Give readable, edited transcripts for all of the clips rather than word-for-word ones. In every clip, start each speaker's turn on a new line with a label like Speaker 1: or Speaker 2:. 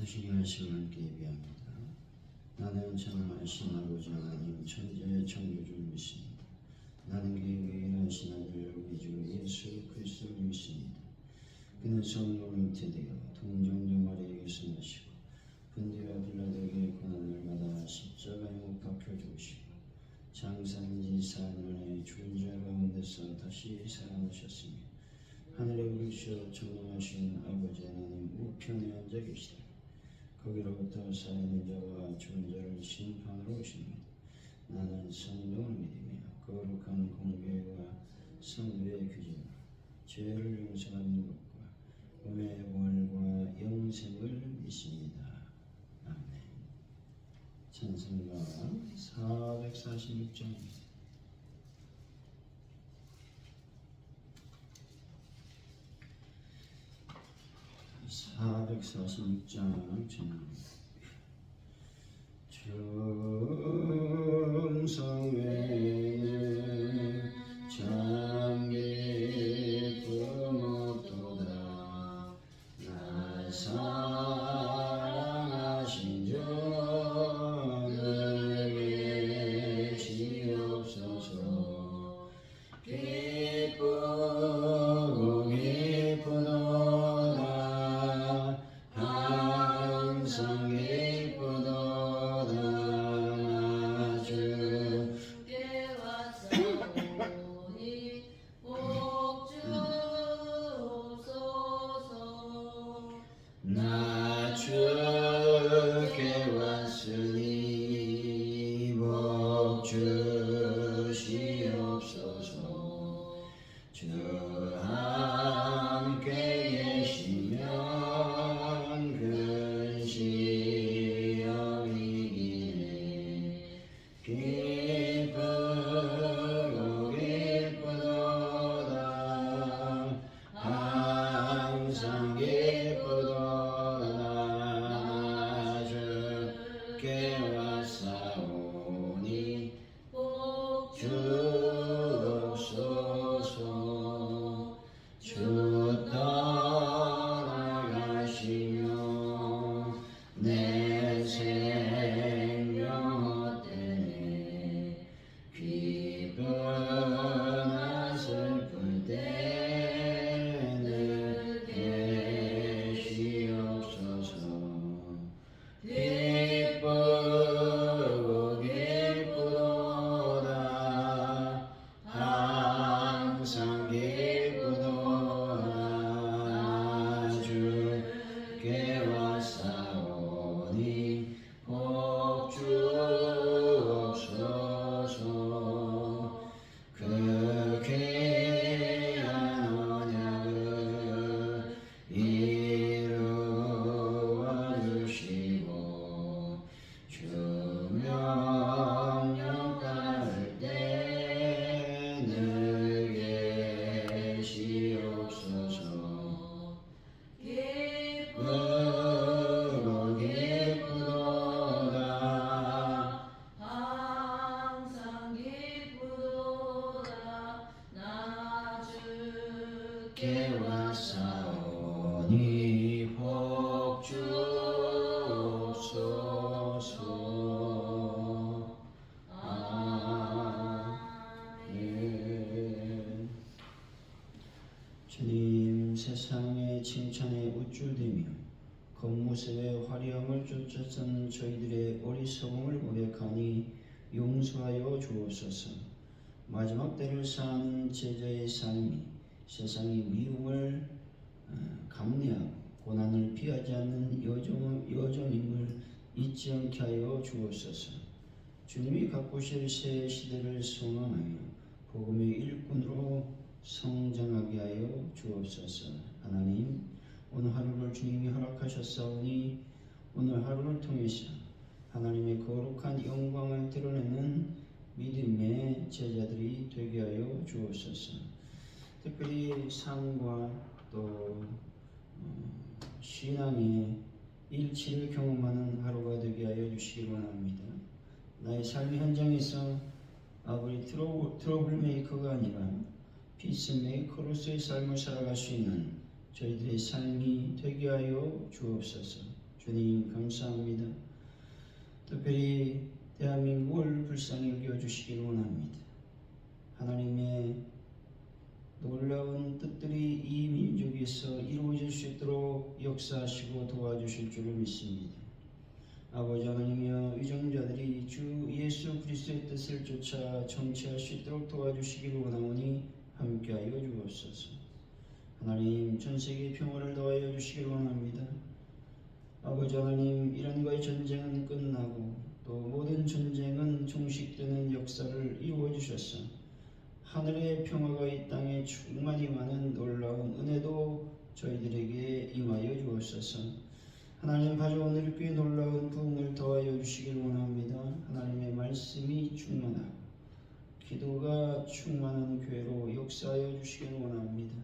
Speaker 1: 받으시기 하심을 함께 예비합니다. 나는 전능하신 아버지 하나님 천지의 창조주를 믿습니다. 나는 그의 유일하신 아들 우리 주 예수 그리스도를 믿습니다. 그는 성령으로 잉태되어 동정녀 마리아에게서 나시고 본디오 빌라도에게 고난을 받아 십자가에 못 박혀 죽으시고 장사인지 사흘 만에 죽은 자 가운데서 다시 살아나셨으며 하늘에 오르시어 전능하신 아버지 하나님 우편에 앉아 계시다. 거기로부터 살아있는 자와 죽은 자를 심판하러 오십니다. 나는 성령을 믿으며 거룩한 공교회와 성도의 규제와 죄를 용서하는 것과 몸의 부활과 영생을 믿습니다. 아멘. 찬송가 446장입니다. 446장 정성 외에는 참 기쁨 없도다. 날 사랑하신 주를 계시옵소서. 기쁘고 기쁘도다. 항상 기쁘도다. 나 주께 왔사오니 복 주옵소서. 나 주께 왔으니 복 주시옵소서. 주 함께 계시면 근시 여기기네. 기쁘고 기쁘도다. 항상 기쁘도다. 주께 왔사오니 복 주옵소서. 주 떠나가시며 내 생명 헛되네. 기쁘나 슬플 때는 계시옵소서. 기쁘고 기쁘도다. 항상 기쁘도다. 주께 왔사오니 복 주옵소서. 그 귀한 언약을 이루어 주시고 주 명령 따를 때 늘 계시옵소서. 기쁘고 기쁘도다. 항상 기쁘도다. 나 주께 왔사오니 복 주옵소서. 아멘. 주님, 세상의 칭찬에 우쭐대며 겉모습의 화려함을 쫓아선 저희들의 어리석음을 고백하니 용서하여 주옵소서. 마지막 때를 사는 제자의 삶이 세상의 미움을 감내하고 고난을 피하지 않는 여정임을 잊지 않게 하여 주옵소서. 주님이 가꾸실 새 시대를 소망하며 복음의 일꾼으로 성장하게 하여 주옵소서. 하나님, 오늘 하루를 주님이 허락하셨사오니 오늘 하루를 통해서 하나님의 거룩한 영광을 드러내는 믿음의 제자들이 되게 하여 주옵소서. 특별히 삶과 또 신앙의 일치를 경험하는 하루가 되게 하여 주시기 원합니다. 나의 삶의 현장에서 아버지 트러블 메이커가 아니라 피스메이커로서의 삶을 살아갈 수 있는 저희들의 삶이 되게 하여 주옵소서. 주님 감사합니다. 특별히 대한민국을 불쌍히 여겨주시길 원합니다. 하나님의 놀라운 뜻들이 이 민족에서 이루어질 수 있도록 역사하시고 도와주실 줄을 믿습니다. 아버지 하나님이여, 위정자들이 주 예수 그리스도의 뜻을 쫓아 정치할 수 있도록 도와주시길 원하오니 함께하여 주옵소서. 하나님, 전세계 평화를 더하여 주시길 원합니다. 아버지 하나님, 이란과의 전쟁은 끝나고 또 모든 전쟁은 종식되는 역사를 이루어 주셔서 하늘의 평화가 이 땅에 충만히 많은 놀라운 은혜도 저희들에게 임하여 주옵소서. 하나님, 가져온 이렇게 놀라운 부흥을 더하여 주시길 원합니다. 하나님의 말씀이 충만하고 기도가 충만한 교회로 역사하여 주시길 원합니다.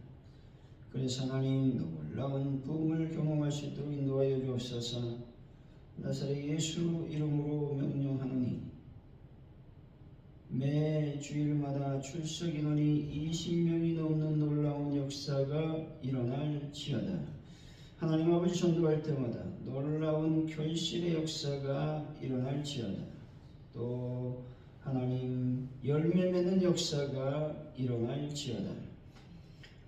Speaker 1: 그래서 하나님, 놀라운 부흥을 경험할 수 있도록 인도하여 주옵소서. 나사렛 예수 이름으로 명령하노니 매 주일마다 출석 인원이 20명이 넘는 놀라운 역사가 일어날지어다. 하나님 아버지, 전도할 때마다 놀라운 결실의 역사가 일어날지어다. 또 하나님, 열매 맺는 역사가 일어날지어다.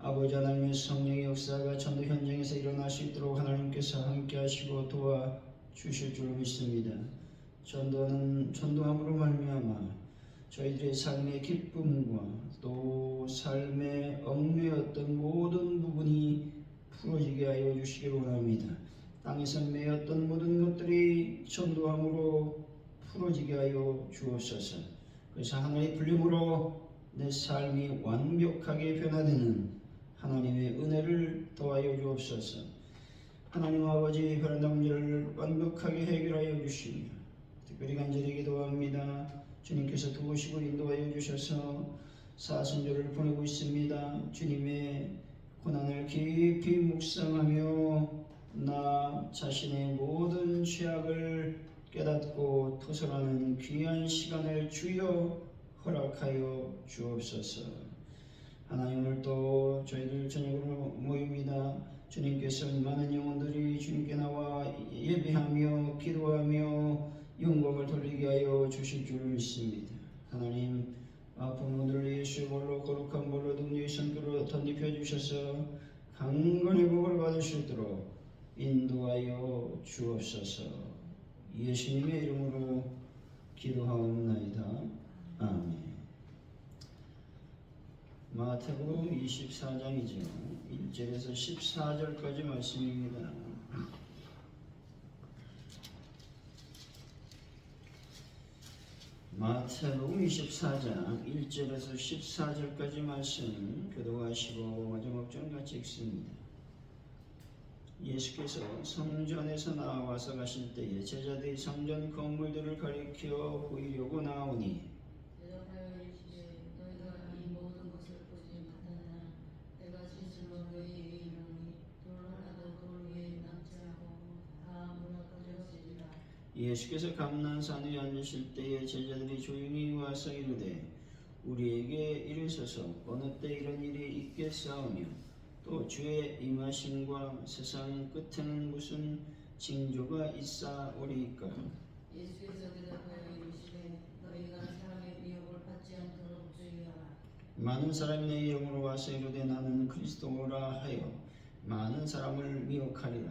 Speaker 1: 아버지 하나님의 성령의 역사가 전도 현장에서 일어날 수 있도록 하나님께서 함께 하시고 도와주실 줄 믿습니다. 전도함으로 말미암아 저희들의 삶의 기쁨과 또 삶의 얽매였던 모든 부분이 풀어지게 하여 주시길 원합니다. 땅에서 매였던 모든 것들이 전도함으로 풀어지게 하여 주옵소서. 그래서 하나님의 불림으로 내 삶이 완벽하게 변화되는 하나님의 은혜를 더하여 주옵소서. 하나님 아버지, 혈안다 문제를 완벽하게 해결하여 주시며 특별히 간절히 기도합니다. 주님께서 도우시고 인도하여 주셔서 사순절을 보내고 있습니다. 주님의 고난을 깊이 묵상하며 나 자신의 모든 죄악을 깨닫고 토설하는 귀한 시간을 주여 허락하여 주옵소서. 하나님, 오늘도 저희들 저녁으로 모입니다. 주님께서 많은 영혼들이 주님께 나와 예배하며 기도하며 영광을 돌리게 하여 주실 줄 믿습니다. 하나님, 아픈 분들을 예수의 볼로 거룩한 볼로 능력의 손길로 덧입혀 주셔서 강건의 복을 받을 수 있도록 인도하여 주옵소서. 예수님의 이름으로 기도하옵나이다. 아멘. 마태복음 24장이죠. 1절에서 14절까지 말씀입니다. 마태복음 24장 1절에서 14절까지 말씀 교도하시고 마지막 절 같이 읽습니다. 예수께서 성전에서 나와서 가실 때에 제자들이 성전 건물들을 가리켜 보이려고 나오니
Speaker 2: 대답하여 이르시되 너희가 이 모든 것을 보지 못하느냐. 내가 진실로 너희에게 이르노니 돌 하나도 돌 위에 남지 않고 다 무너뜨려지리라.
Speaker 1: 예수께서 감난산 위에 앉으실 때에 제자들이 조용히 와서 이르되 우리에게 이르소서 어느 때 이런 일이 있겠사오며 또 주의 임하심과 세상 끝에는 무슨 징조가 있사오리이까.
Speaker 2: 예수께서 대답하여 이르시되 너희가 사람의 미혹을 받지 않도록 주의하라.
Speaker 1: 많은 사람이 내 이름으로 와서 이르되 나는 그리스도라 하여 많은 사람을 미혹하리라.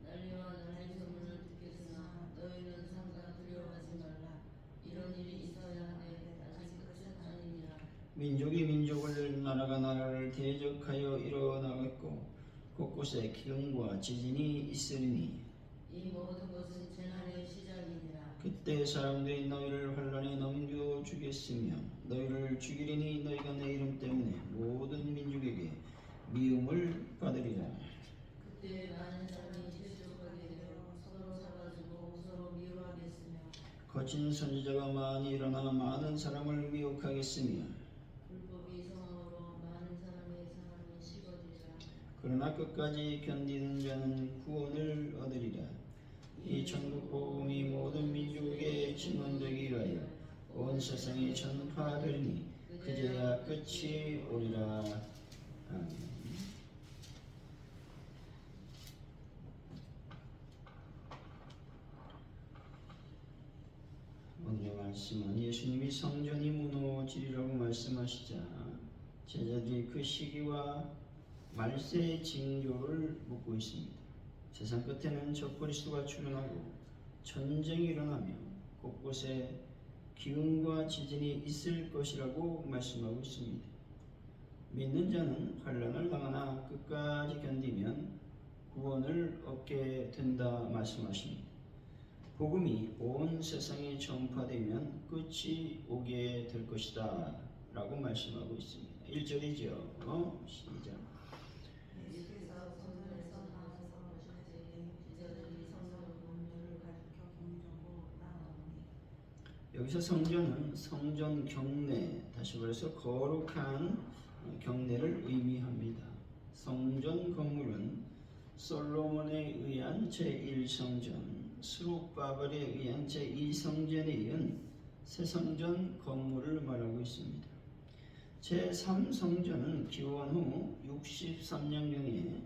Speaker 2: 난리와 난리 소문을 듣겠으나 너희는 상관 두려워하지 말라. 이런 일이 있어야 하되 아직 끝은 아니니라.
Speaker 1: 민족이 민족을 나라가 나라를 대적하여 일어나겠고 곳곳에 기근과 지진이 있으리니
Speaker 2: 이 모든 것은 재난의 시작이니라.
Speaker 1: 그때 사람들이 너희를 환란에 넘겨 주겠으며 너희를 죽이리니 너희가 내 이름 때문에 모든 민족에게 미움을 받으리라.
Speaker 2: 그때 많은 사람이 실족하게 되어 서로 잡아주고 서로 미워하겠으며
Speaker 1: 거친 선지자가 많이 일어나 많은 사람을 미혹하겠으며
Speaker 2: 불법이 성함으로 많은 사람의 사랑이 식어지리라.
Speaker 1: 그러나 끝까지 견디는 자는 구원을 얻으리라. 이 천국 복음이 모든 민족에게 증언되기 위하여 온 세상에 전파되리니 그제야 끝이 오리라. 아멘. 말씀은 예수님이 성전이 무너지리라고 말씀하시자 제자들이 그 시기와 말세의 징조를 묻고 있습니다. 세상 끝에는 적그리스도가 출현하고 전쟁이 일어나며 곳곳에 기근과 지진이 있을 것이라고 말씀하고 있습니다. 믿는 자는 환난을 당하나 끝까지 견디면 구원을 얻게 된다 말씀하십니다. 복음이 온 세상에 전파되면 끝이 오게 될 것이다 라고 말씀하고 있습니다. 1절이죠. 시작.
Speaker 2: 예수께서 성전에서 나와서 오실 때 제자들이 성전 건물을 가리켜 경전고 나오니.
Speaker 1: 여기서 성전은 성전 경내, 다시 말해서 거룩한 경내를 의미합니다. 성전 건물은 솔로몬에 의한 제1성전, 스룹바벨에 의한 제2성전에 이은 새 성전 건물을 말하고 있습니다. 제3성전은 기원 후 63년경에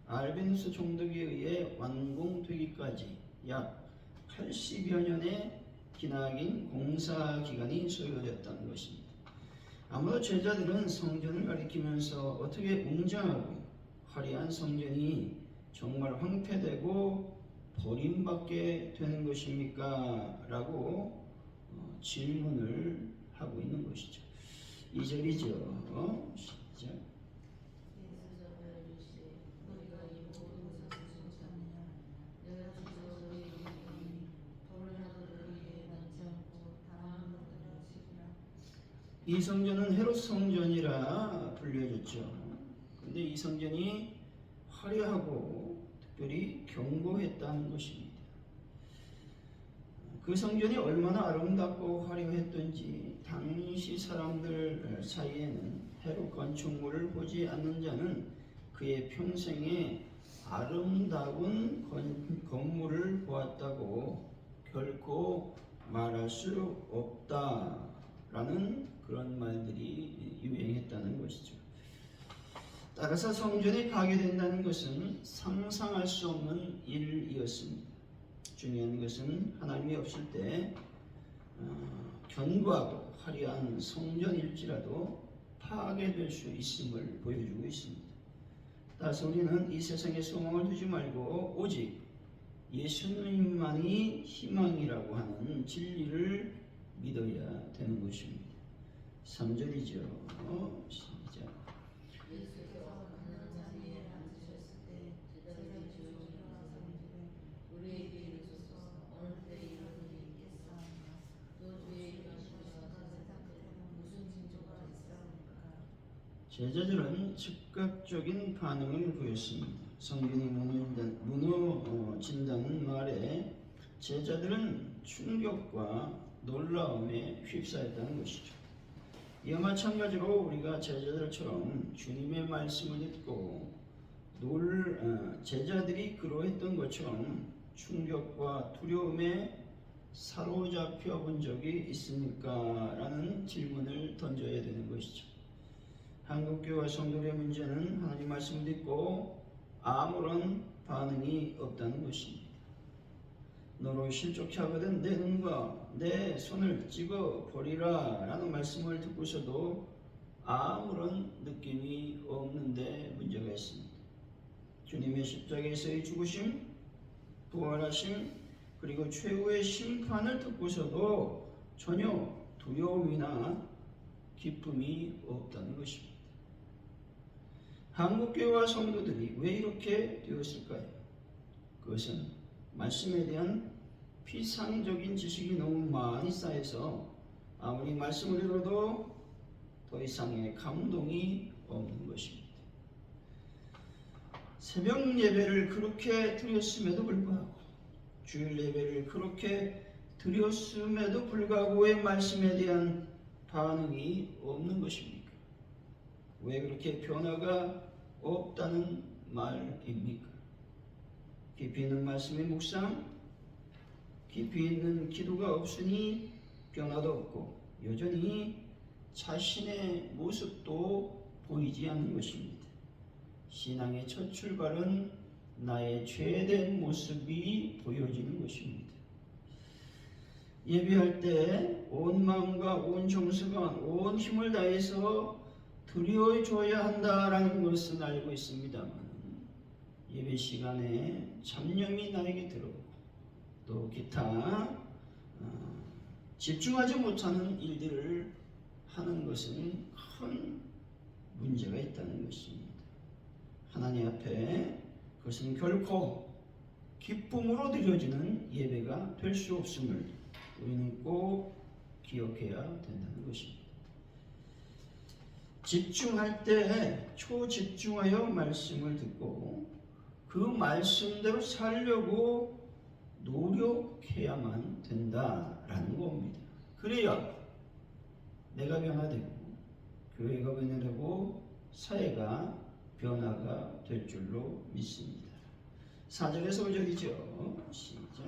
Speaker 1: 알베누스 총독에 의해 완공되기까지 약 80여 년의 기나긴 공사 기간이 소요됐다는 것입니다. 아무도 제자들은 성전을 가리키면서 어떻게 웅장하고 화려한 성전이 정말 황폐되고 버림받게 되는 것입니까? 라고 질문을 하고 있는 것이죠. 2절이죠. 시작.
Speaker 2: 예수께서 이르시되 너희가 이 모든 것을 쫓았느냐 내가 주저 너희에게 이르노니 돌을 하나도 너희에게 남지 않고 다만 무너뜨리리라.
Speaker 1: 이 성전은 헤롯 성전이라 불려졌죠. 근데 이 성전이 화려하고 특별히 견고했다는 것입니다. 그 성전이 얼마나 아름답고 화려했던지 당시 사람들 사이에는 헤롯 건축물을 보지 않는 자는 그의 평생에 아름다운 건물을 보았다고 결코 말할 수 없다라는 그런 말들이 유행했다는 것이죠. 따라서 성전이 파괴된다는 것은 상상할 수 없는 일이었습니다. 중요한 것은 하나님이 없을 때 견고하고 화려한 성전일지라도 파괴될 수 있음을 보여주고 있습니다. 따라서 우리는 이 세상에 소망을 두지 말고 오직 예수님만이 희망이라고 하는 진리를 믿어야 되는 것입니다. 3절이죠. 시작.
Speaker 2: 예수께서 가난한 자리에 앉으셨을 때 제자들이 조용히 일어나서 이르되 우리에게 이르소서 어느 때 이런 일이 있겠사오나 또 주의 일하시면서 세상 끝에는 무슨 징조가 있사옵니까?
Speaker 1: 제자들은 즉각적인 반응을 보였습니다. 성전이 무너진다는 말에 제자들은 충격과 놀라움에 휩싸였다는 것이죠. 이와 마찬가지로 우리가 제자들처럼 주님의 말씀을 듣고 제자들이 그러했던 것처럼 충격과 두려움에 사로잡혀 본 적이 있습니까? 라는 질문을 던져야 되는 것이죠. 한국교회 성도들의 문제는 하나님 말씀을 듣고 아무런 반응이 없다는 것입니다. 너로 실족케 하거든 내 눈과 내 손을 찍어 버리라 라는 말씀을 듣고서도 아무런 느낌이 없는데 문제가 있습니다. 주님의 십자가에서의 죽으심, 부활하심, 그리고 최후의 심판을 듣고서도 전혀 두려움이나 기쁨이 없다는 것입니다. 한국교회와 성도들이 왜 이렇게 되었을까요? 그것은 말씀에 대한 피상적인 지식이 너무 많이 쌓여서 아무리 말씀을 들어도 더 이상의 감동이 없는 것입니다. 새벽 예배를 그렇게 드렸음에도 불구하고 주일 예배를 그렇게 드렸음에도 불구하고 왜 말씀에 대한 반응이 없는 것입니까? 왜 그렇게 변화가 없다는 말입니까? 깊이 있는 말씀의 묵상, 깊이 있는 기도가 없으니 변화도 없고 여전히 자신의 모습도 보이지 않는 것입니다. 신앙의 첫 출발은 나의 죄된 모습이 보여지는 것입니다. 예배할 때 온 마음과 온 정서가 온 힘을 다해서 드려줘야 한다라는 것은 알고 있습니다만 예배 시간에 잡념이 나에게 들어오고 또 기타 집중하지 못하는 일들을 하는 것은 큰 문제가 있다는 것입니다. 하나님 앞에 그것은 결코 기쁨으로 드려지는 예배가 될 수 없음을 우리는 꼭 기억해야 된다는 것입니다. 집중할 때 초집중하여 말씀을 듣고 그 말씀대로 살려고 노력해야만 된다라는 겁니다. 그래야 내가 변화되고 교회가 변화되고 사회가 변화가 될 줄로 믿습니다. 4절에서 5절이죠. 시작.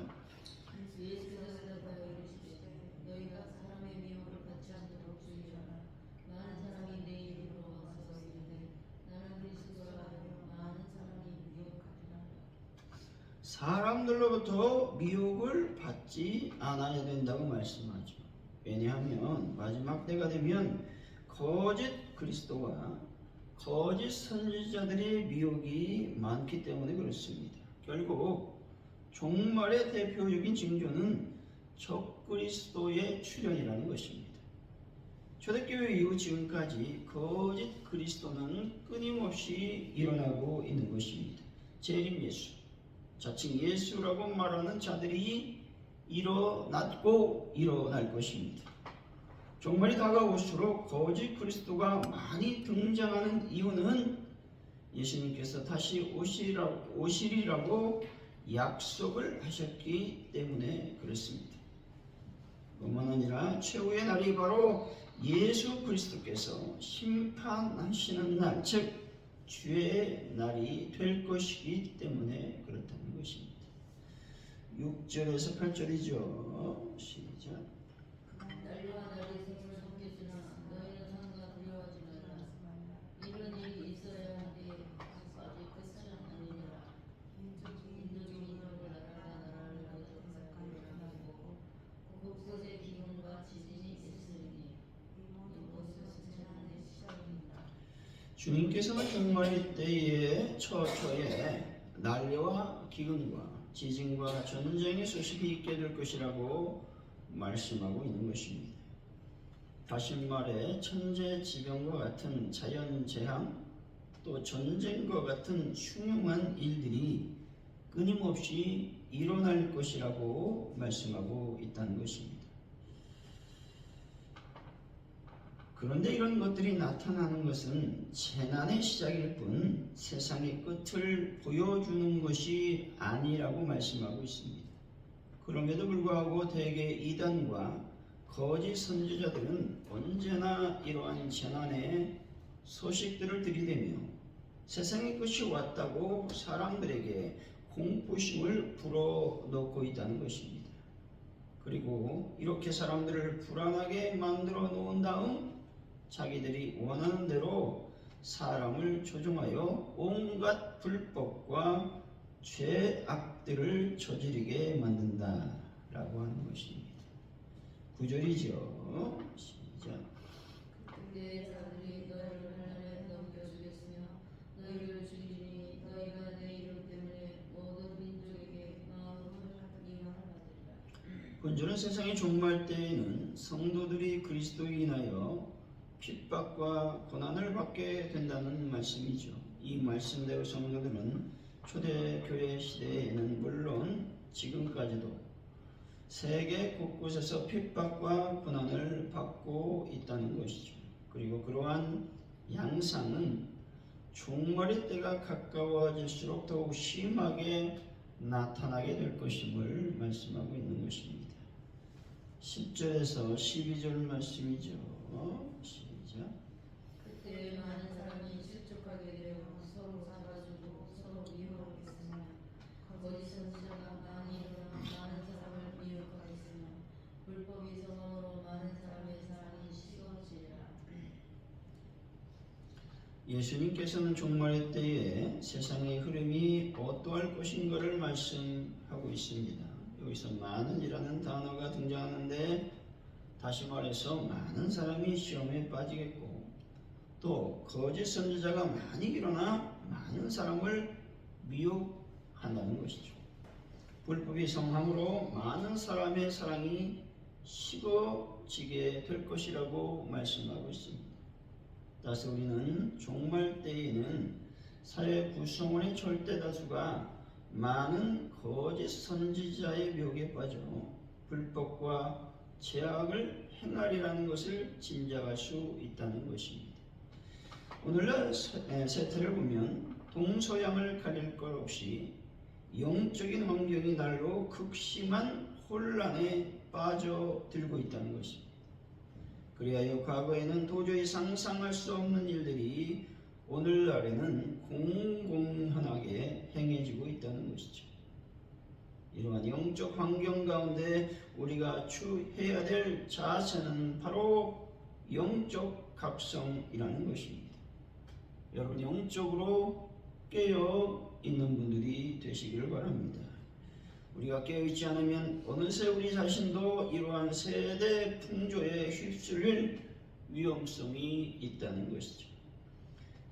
Speaker 2: 예수께서 대답하여 이르시되 너희가 사람의 미혹을 받지 않도록 주의하라. 많은 사람이 내 이름으로 와서 이르되 나는 그리스도라 하여 많은 사람이 미혹하리라.
Speaker 1: 사람들로부터 미혹을 받지 않아야 된다고 말씀하죠. 왜냐하면 마지막 때가 되면 거짓 그리스도와 거짓 선지자들의 미혹이 많기 때문에 그렇습니다. 결국 종말의 대표적인 징조는 적그리스도의 출현이라는 것입니다. 초대교회 이후 지금까지 거짓 그리스도는 끊임없이 일어나고 있는 것입니다. 재림 예수, 자칭 예수라고 말하는 자들이 일어났고 일어날 것입니다. 종말이 다가올수록 거짓 그리스도가 많이 등장하는 이유는 예수님께서 다시 오시리라고 약속을 하셨기 때문에 그렇습니다. 뿐만 아니라 최후의 날이 바로 예수 그리스도께서 심판하시는 날, 즉 주의 날이 될 것이기 때문에 그렇다는 것입니다. 6절에서 8절이죠. 시작.
Speaker 2: 날과 날의 생을 섬기시나 너희는 상가 두려워하지 말라. 이런 일이 있어야 하되 아직 끝이 아니니라. 민족이 민족을 나라를 거듭하고 곳곳에 기근과 지진이 있으니 이곳은 승천하는 시작입니다.
Speaker 1: 주님께서는 종말 때에 처처에 난리와 기근과 지진과 전쟁의 소식이 있게 될 것이라고 말씀하고 있는 것입니다. 다시 말해 천재지변과 같은 자연재앙 또 전쟁과 같은 흉흉한 일들이 끊임없이 일어날 것이라고 말씀하고 있다는 것입니다. 그런데 이런 것들이 나타나는 것은 재난의 시작일 뿐 세상의 끝을 보여주는 것이 아니라고 말씀하고 있습니다. 그럼에도 불구하고 대개 이단과 거짓 선지자들은 언제나 이러한 재난의 소식들을 들이대며 세상의 끝이 왔다고 사람들에게 공포심을 불어넣고 있다는 것입니다. 그리고 이렇게 사람들을 불안하게 만들어 놓은 다음 자기들이 원하는 대로 사람을 조종하여 온갖 불법과 죄악들을 저지르게 만든다라고 하는 것입니다. 9절이죠. 시작.
Speaker 2: 그때 사람들이 너희를 하나님에 넘겨주겠으며 너희를 죽이니 너희가 내 이름 때문에 모든 민족에게 마음을 미워하리라.
Speaker 1: 본절은 세상의 종말 때에는 성도들이 그리스도에 인하여 핍박과 고난을 받게 된다는 말씀이죠. 이 말씀대로 성도들은 초대교회 시대에는 물론 지금까지도 세계 곳곳에서 핍박과 고난을 받고 있다는 것이죠. 그리고 그러한 양상은 종말의 때가 가까워질수록 더욱 심하게 나타나게 될 것임을 말씀하고 있는 것입니다. 10절에서 12절 말씀이죠. 시작.
Speaker 2: 그때 많은 사람이 실족하게 되어 서로 잡아주고 서로 미워하겠으며 거짓 선지자가 많이 일어나 많은 사람을 미혹하겠으며 불법이 성함으로 많은 사람의 사랑이 식어지리라.
Speaker 1: 예수님께서는 종말의 때에 세상의 흐름이 어떠할 것인가를 말씀하고 있습니다. 여기서 많은이라는 단어가 등장하는데 다시 말해서 많은 사람이 시험에 빠지겠고 또 거짓 선지자가 많이 일어나 많은 사람을 미혹한다는 것이죠. 불법이 성함으로 많은 사람의 사랑이 식어지게 될 것이라고 말씀하고 있습니다. 따라서 우리는 종말 때에는 사회 구성원의 절대 다수가 많은 거짓 선지자의 묘기에 빠져 불법과 죄악을 행하리라는 것을 짐작할 수 있다는 것입니다. 오늘날 세태를 보면 동서양을 가릴 것 없이 영적인 환경이 날로 극심한 혼란에 빠져들고 있다는 것입니다. 그리하여 과거에는 도저히 상상할 수 없는 일들이 오늘날에는 공공연하게 행해지고 있다는 것이죠. 이러한 영적 환경 가운데 우리가 취해야 될 자세는 바로 영적 각성이라는 것입니다. 여러분 영적으로 깨어 있는 분들이 되시기를 바랍니다. 우리가 깨어있지 않으면 어느새 우리 자신도 이러한 세대 풍조에 휩쓸릴 위험성이 있다는 것이죠.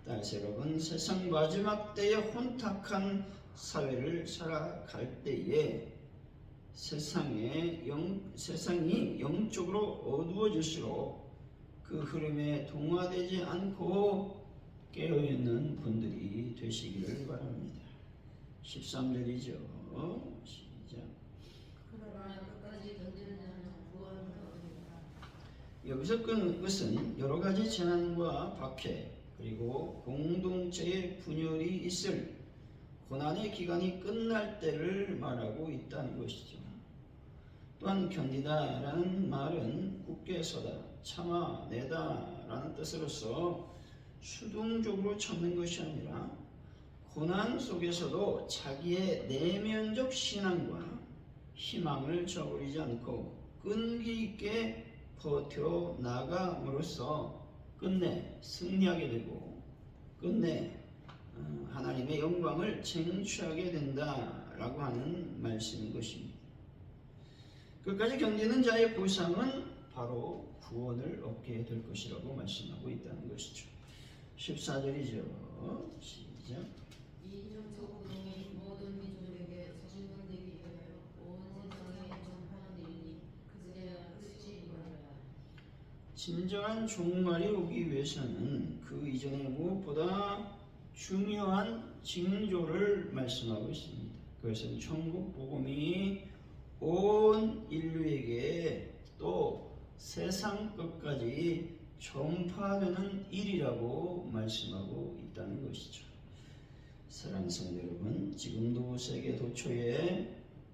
Speaker 1: 따라서 여러분 세상 마지막 때의 혼탁한 사회를 살아갈 때에 세상이 영적으로 어두워질수록 그 흐름에 동화되지 않고 깨어있는 분들이 되시기를 바랍니다. 13절이죠. 시작.
Speaker 2: 그러나 끝까지 견디는 자는 구원을 얻으리라.
Speaker 1: 여기서 그것은 여러 가지 재난과 박해 그리고 공동체의 분열이 있을 고난의 기간이 끝날 때를 말하고 있다는 것이죠. 또한 견디다라는 말은 굳게 서다, 참아내다라는 뜻으로서 수동적으로 참는 것이 아니라 고난 속에서도 자기의 내면적 신앙과 희망을 저버리지 않고 끈기 있게 버텨 나감으로써 끝내 승리하게 되고 끝내 하나님의 영광을 쟁취하게 된다라고 하는 말씀인 것입니다. 끝까지 견디는 자의 보상은 바로 구원을 얻게 될 것이라고 말씀하고 있다는 것이죠. 14절이죠. 시작.
Speaker 2: 이 영적 구동이 모든 민족에게 정금되기 위하여 온 세상에 전파하는 일이니 그제야 끝이 이르리라.
Speaker 1: 진정한 종말이 오기 위해서는 그 이전에 무엇보다 중요한 징조를 말씀하고 있습니다. 그것은 천국 복음이 온 인류에게 또 세상 끝까지 전파되는 일이라고 말씀하고 있다는 것이죠. 사랑하는 성도 여러분, 지금도 세계 도처에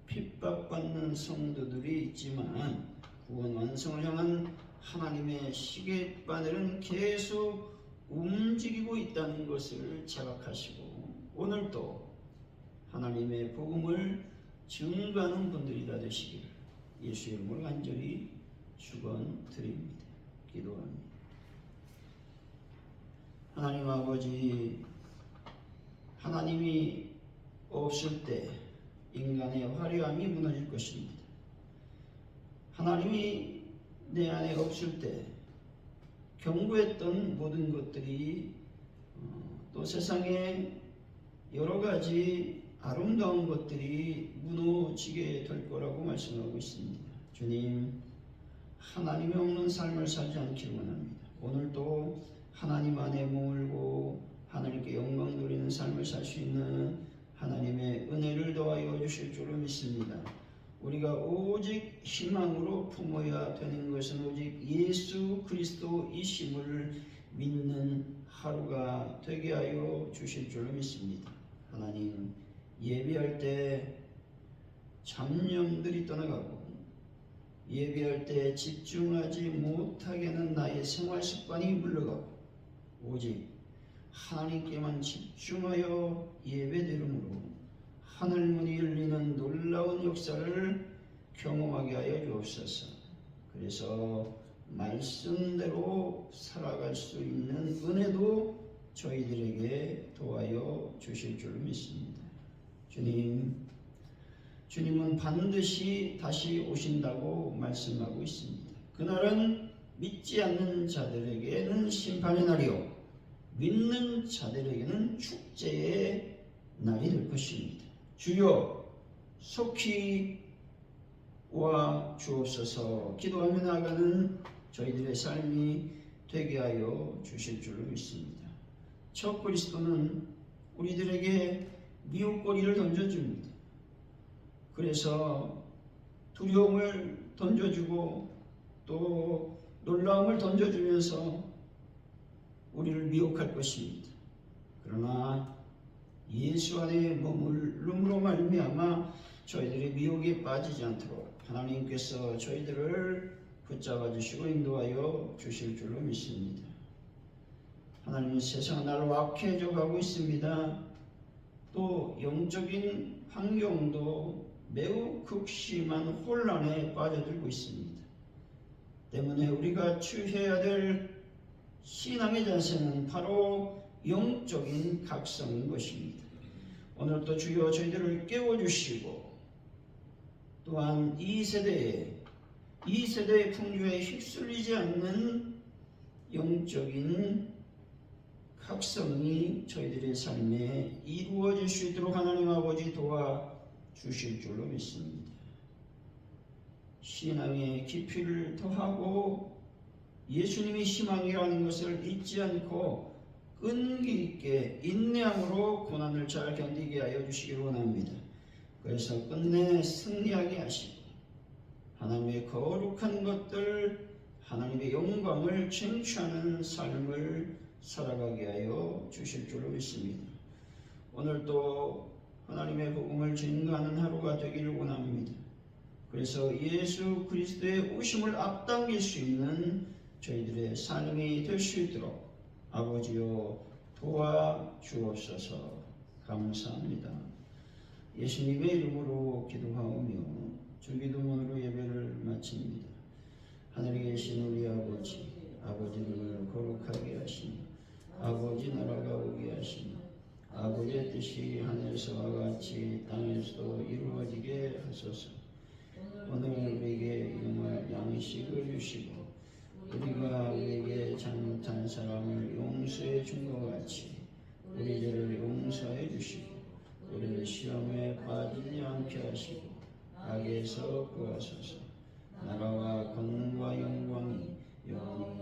Speaker 1: 핍박받는 성도들이 있지만 구원 완성을 향한 하나님의 시계바늘은 계속 움직이고 있다는 것을 자각하시고 오늘도 하나님의 복음을 증거하는 분들이 다 되시기를 예수의 이름으로 간절히 축원드립니다. 기도합니다. 하나님 아버지, 하나님이 없을 때 인간의 화려함이 무너질 것입니다. 하나님이 내 안에 없을 때 경고했던 모든 것들이 또 세상에 여러 가지 아름다운 것들이 무너지게 될 거라고 말씀하고 있습니다. 주님, 하나님이 없는 삶을 살지 않기를 원합니다. 오늘도 하나님 안에 머물고 하나님께 영광 돌리는 삶을 살 수 있는 하나님의 은혜를 더하여 주실 줄로 믿습니다. 우리가 오직 희망으로 품어야 되는 것은 오직 예수 그리스도이심을 믿는 하루가 되게 하여 주실 줄로 믿습니다. 하나님, 예배할 때 잡념들이 떠나가고 예배할 때 집중하지 못하게 하는 나의 생활 습관이 물러가고 오직 하나님께만 집중하여 예배드림으로 하늘문이 열리는 놀라운 역사를 경험하게 하여 주옵소서. 그래서 말씀대로 살아갈 수 있는 은혜도 저희들에게 도와여 주실 줄 믿습니다. 주님, 주님은 반드시 다시 오신다고 말씀하고 있습니다. 그날은 믿지 않는 자들에게는 심판의 날이요 믿는 자들에게는 축제의 날이 될 것입니다. 주여 속히 와 주옵소서. 기도하며 나아가는 저희들의 삶이 되게 하여 주실 줄로 믿습니다. 첫 그리스도는 우리들에게 미혹거리를 던져줍니다. 그래서 두려움을 던져주고 또 놀라움을 던져주면서 우리를 미혹할 것입니다. 그러나 예수 안에 머물름으로 말미암아 저희들이 미혹에 빠지지 않도록 하나님께서 저희들을 붙잡아 주시고 인도하여 주실 줄로 믿습니다. 하나님은 세상은 날로 악해져 가고 있습니다. 또 영적인 환경도 매우 극심한 혼란에 빠져들고 있습니다. 때문에 우리가 취해야 될 신앙의 자세는 바로 영적인 각성인 것입니다. 오늘도 주여 저희들을 깨워주시고 또한 이 세대의 풍조에 휩쓸리지 않는 영적인 각성이 저희들의 삶에 이루어질 수 있도록 하나님 아버지 도와주실 줄로 믿습니다. 신앙의 깊이를 더하고 예수님이 희망이라는 것을 잊지 않고 끈기 있게 인내함으로 고난을 잘 견디게 하여 주시기 원합니다. 그래서 끝내 승리하게 하시고 하나님의 거룩한 것들, 하나님의 영광을 쟁취하는 삶을 살아가게 하여 주실 줄로 믿습니다. 오늘도 하나님의 복음을 증거하는 하루가 되기를 원합니다. 그래서 예수 그리스도의 오심을 앞당길 수 있는 저희들의 삶이 될 수 있도록 아버지여 도와주옵소서. 감사합니다. 예수님의 이름으로 기도하오며 주기도문으로 예배를 마칩니다. 하늘에 계신 우리 아버지, 아버지를 거룩하게 하시며 아버지 나라가 오게 하시며 아버지의 뜻이 하늘에서와 같이 땅에서도 이루어지게 하소서. 오늘 우리에게 일용할 양식을 주시고 우리가 우리에게 잘못한 사람을 용서해 준 것 같이 우리 죄를 용서해 주시고 우리를 시험에 빠지지 않게 하시고 악에서 구하소서. 나라와 권능과 영광이 영원히